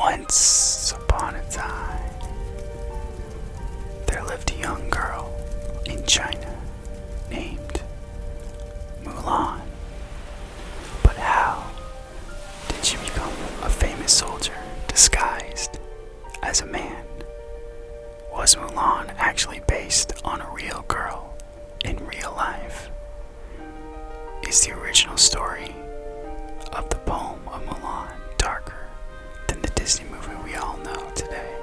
Once upon a time, there lived a young girl in China named Mulan. But how did she become a famous soldier disguised as a man? Was Mulan actually based on a real girl in real life? Is the original story of the poem of Mulan darker than the Disney movie we all know today?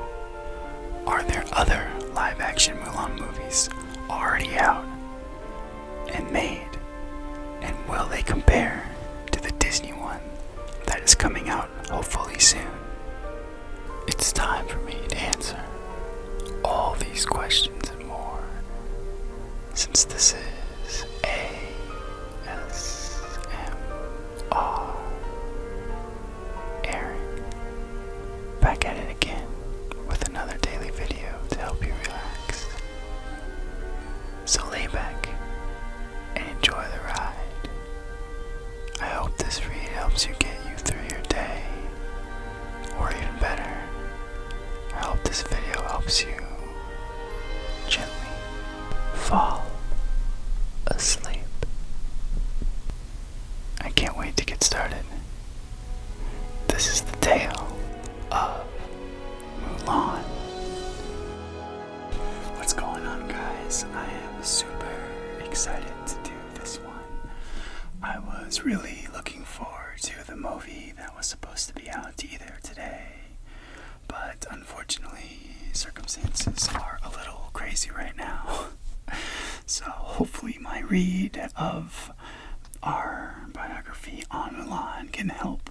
Are there other live-action Mulan movies already out and made? And will they compare to the Disney one that is coming out hopefully soon? It's time for me to answer all these questions and more, since this is ASMR. Aaron, back at it again with another daily video to help you relax. So lay back and enjoy the ride. I hope this read helps you get you through your day, or even better, I hope this video helps you gently fall asleep. I can't wait to get started. This is the tale of Mulan. What's going on, guys? I am super excited to do this one. I was really looking forward to the movie that was supposed to be out either today, but unfortunately circumstances are a little crazy right now. So hopefully my read of our biography on Mulan can help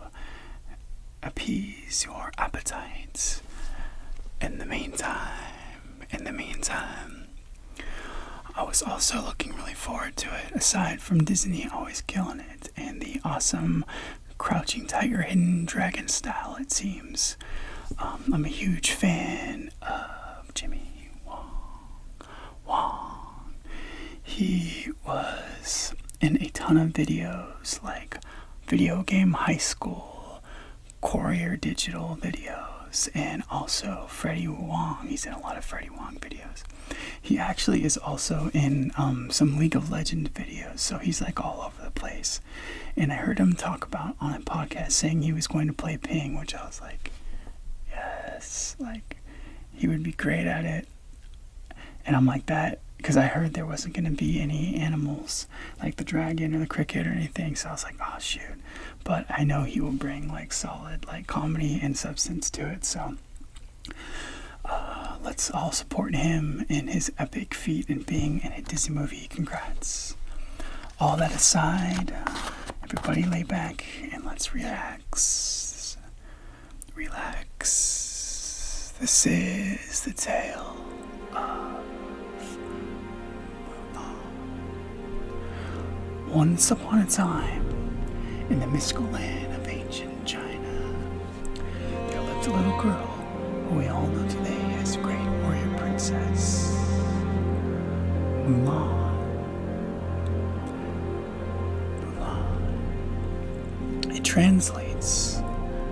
appease your appetites. In the meantime, I was also looking really forward to it. Aside from Disney always killing it and the awesome Crouching Tiger, Hidden Dragon style, it seems. I'm a huge fan of Jimmy Wong. He was in a ton of videos like Video Game High School, Courier Digital videos, and also Freddie Wong. He's in a lot of Freddie Wong videos. He actually is also in some League of Legends videos, so he's like all over the place. And I heard him talk about on a podcast saying he was going to play Ping, which I was like, yes, like he would be great at it. And I'm like that because I heard there wasn't going to be any animals like the dragon or the cricket or anything, so I was like, oh shoot. But I know he will bring like solid like comedy and substance to it, so let's all support him in his epic feat in being in a Disney movie. Congrats. All that aside, everybody lay back and let's relax. This is the tale of Mulan. Once upon a time, in the mystical land of ancient China, there lived a little girl who we all know today as Great Warrior Princess Mulan. It translates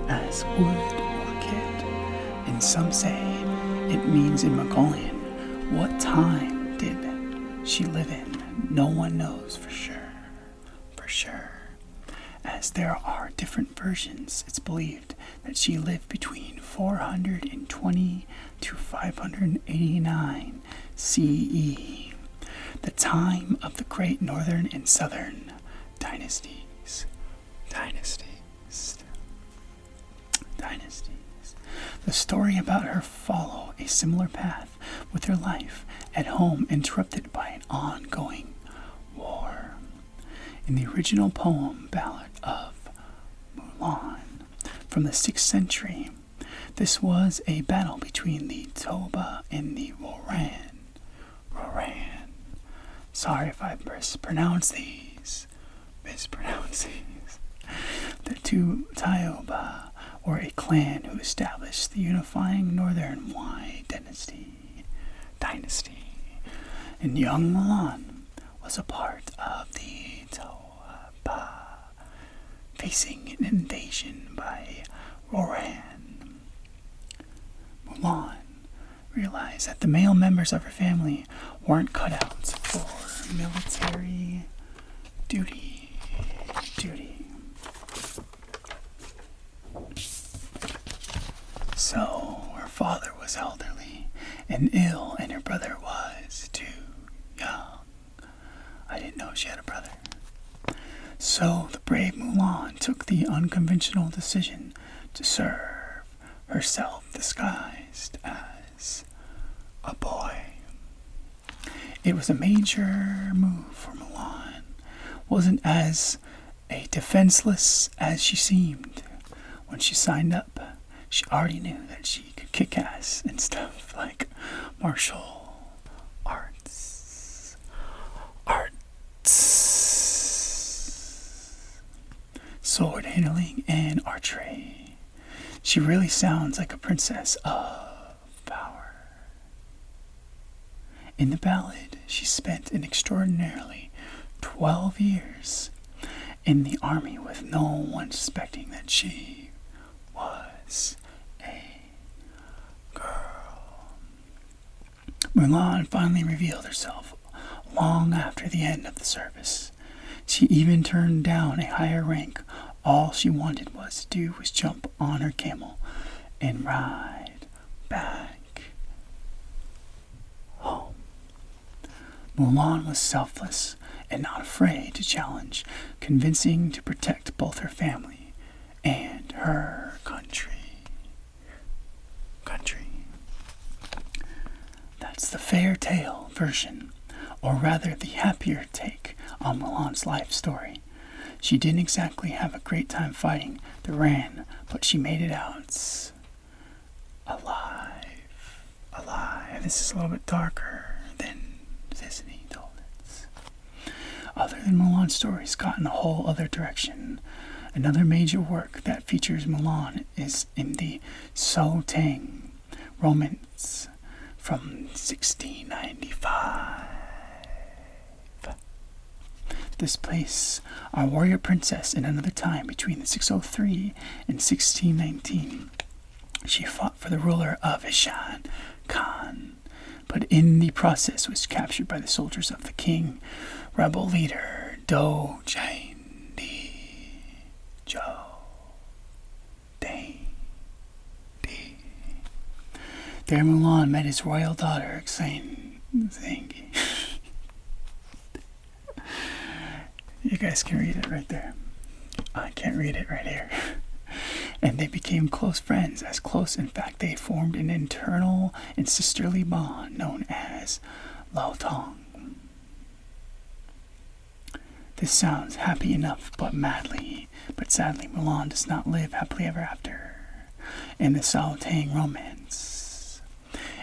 as wood or kid, and some say it means in Mongolian, what time did she live in? No one knows for sure. As there are different versions, it's believed that she lived between 420 to 589 CE, the time of the Great Northern and Southern dynasties. The story about her follow a similar path, with her life at home interrupted by an ongoing war. In the original poem ballad of Mulan from the 6th century, this was a battle between the Toba and the Roran. Sorry if I mispronounce these. The two Tioba were a clan who established the unifying Northern Wei dynasty. And young Mulan was a part of the Toba, facing an invasion by Roran. Mulan realized that the male members of her family weren't cut out for military duty. So her father was elderly and ill, and her brother was too young. I didn't know she had a brother. So the brave Mulan took the unconventional decision to serve herself disguised as a boy. It was a major move for Mulan. Wasn't as a defenseless as she seemed. When she signed up, she already knew that she could kick ass and stuff like martial arts. Sword handling and archery. She really sounds like a princess of power. In the ballad, she spent an extraordinarily 12 years in the army with no one suspecting that she was a girl. Mulan finally revealed herself long after the end of the service. She even turned down a higher rank. All she wanted was to do was jump on her camel and ride back home. Mulan was selfless and not afraid to challenge, convincing to protect both her family and her country. That's the fairy tale version, or rather the happier take on Mulan's life story. She didn't exactly have a great time fighting the Ran, but she made it out alive. This is a little bit darker than Disney told it. Other than Mulan's story, it's gotten a whole other direction. Another major work that features Mulan is in the So Tang romance from 1695. This place, our warrior princess in another time between the 603 and 1619. She fought for the ruler of Ishan Khan, but in the process was captured by the soldiers of the king, rebel leader Do Jin Di Jo Dang Di. There Mulan met his royal daughter, Xing. You guys can read it right there. I can't read it right here. And they became close friends, as close, in fact, they formed an internal and sisterly bond known as Lao Tong. This sounds happy enough, but sadly, Mulan does not live happily ever after in the So Tang romance.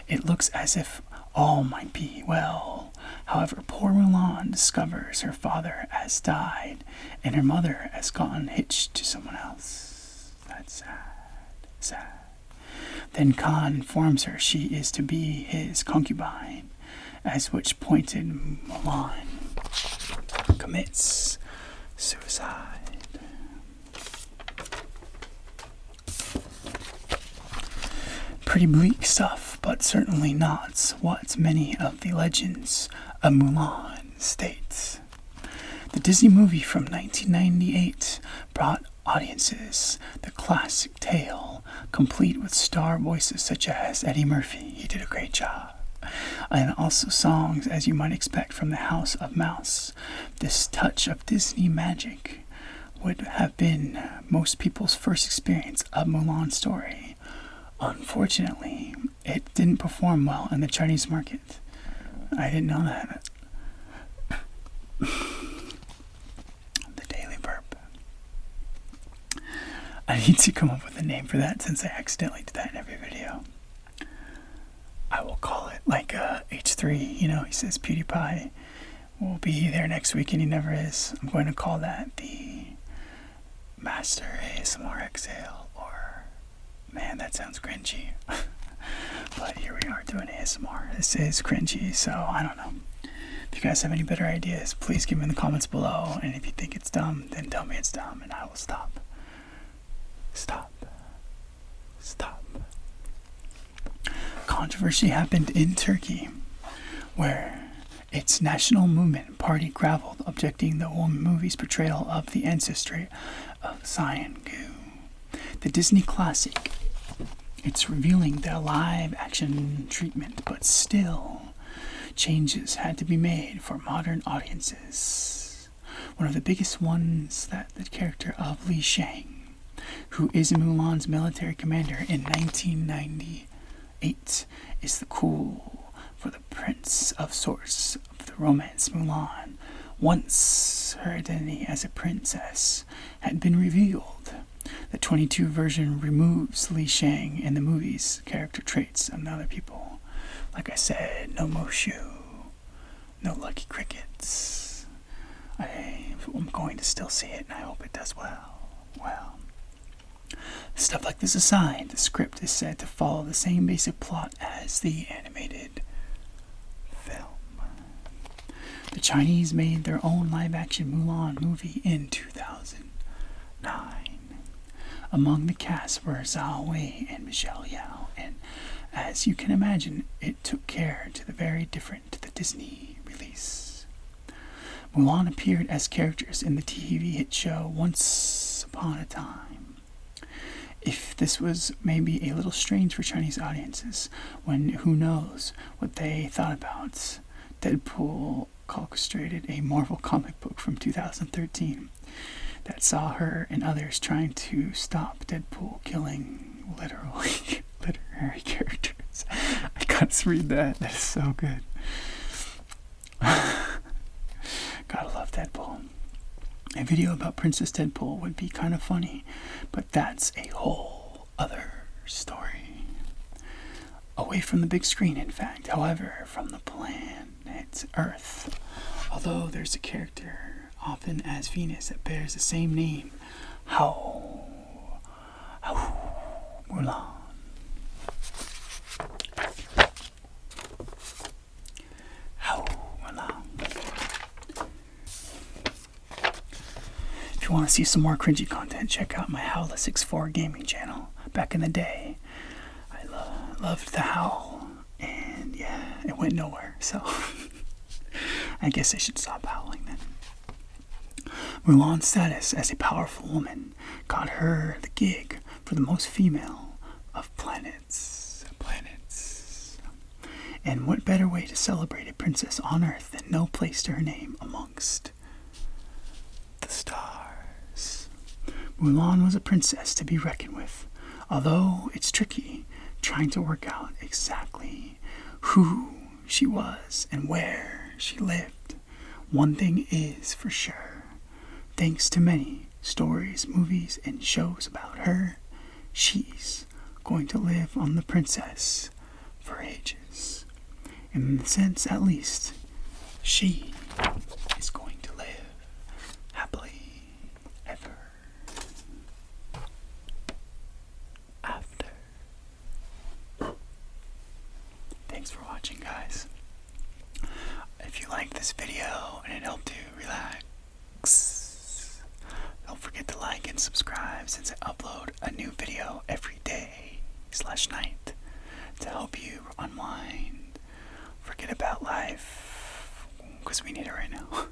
It looks as if all might be well. However, poor Mulan discovers her father has died and her mother has gotten hitched to someone else. That's sad. Then Khan informs her she is to be his concubine, at which point Mulan commits suicide. Pretty bleak stuff, but certainly not what many of the legends of Mulan state. The Disney movie from 1998 brought audiences the classic tale, complete with star voices such as Eddie Murphy. He did a great job. And also songs, as you might expect, from the House of Mouse. This touch of Disney magic would have been most people's first experience of Mulan's story. Unfortunately, it didn't perform well in the Chinese market. I didn't know that. The Daily Burp. I need to come up with a name for that since I accidentally did that in every video. I will call it like H3, he says PewDiePie will be there next week and he never is. I'm going to call that the Master ASMR Exhale, or, man, that sounds cringy. But here we are doing ASMR. This is cringy, so I don't know. If you guys have any better ideas, please give me in the comments below. And if you think it's dumb, then tell me it's dumb and I will stop. controversy happened in Turkey, where its national movement party gravelled, objecting the Wong movie's portrayal of the ancestry of Gu. The Disney classic. It's revealing the live-action treatment, but still, changes had to be made for modern audiences. One of the biggest ones that the character of Li Shang, who is Mulan's military commander in 1998, is the cool for the Prince of Source of the romance Mulan. Once her identity as a princess had been revealed, the 22 version removes Li Shang in the movie's character traits of other people. Like I said, no Mushu, no Lucky Crickets. I'm going to still see it, and I hope it does well. Well, stuff like this aside, the script is said to follow the same basic plot as the animated film. The Chinese made their own live-action Mulan movie in 2009. Among the cast were Zhao Wei and Michelle Yao, and as you can imagine, it took care to the very different to the Disney release. Mulan appeared as characters in the TV hit show Once Upon a Time. If this was maybe a little strange for Chinese audiences, when who knows what they thought about Deadpool orchestrated a Marvel comic book from 2013 that saw her and others trying to stop Deadpool killing literary characters. I gotta read that. That is so good. Gotta love Deadpool. A video about Princess Deadpool would be kind of funny, but that's a whole other story. Away from the big screen, in fact, however, from the planet Earth. Although there's a character often as Venus that bears the same name, Mulan. If you want to see some more cringy content, check out my Howla64 gaming channel. Back in the day, I loved the Howl, and yeah, it went nowhere, so I guess I should stop howling then. Mulan's status as a powerful woman got her the gig for the most female of planets. And what better way to celebrate a princess on Earth than no place to her name amongst the stars. Mulan was a princess to be reckoned with, although it's tricky trying to work out exactly who she was and where she lived. One thing is for sure. Thanks to many stories, movies, and shows about her, she's going to live on the princess for ages. In the sense, at least, she is going to live happily ever after. Thanks for watching, guys. If you liked this video and it helped you relax, don't forget to like and subscribe, since I upload a new video every day/night to help you unwind, forget about life, because we need it right now,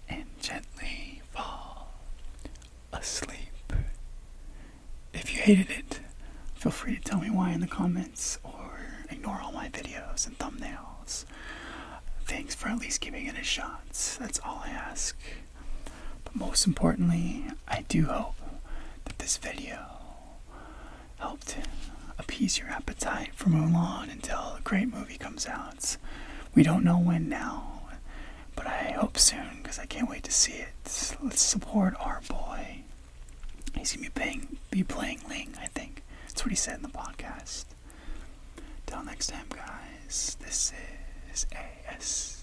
and gently fall asleep. If you hated it, feel free to tell me why in the comments, or ignore all my videos and thumbnails. Thanks for at least giving it a shot. That's all I ask. But most importantly, I do hope that this video helped appease your appetite for Mulan until a great movie comes out. We don't know when now, but I hope soon, because I can't wait to see it. Let's support our boy. He's going to be playing Ling, I think. That's what he said in the podcast. Till next time, guys, this is AS.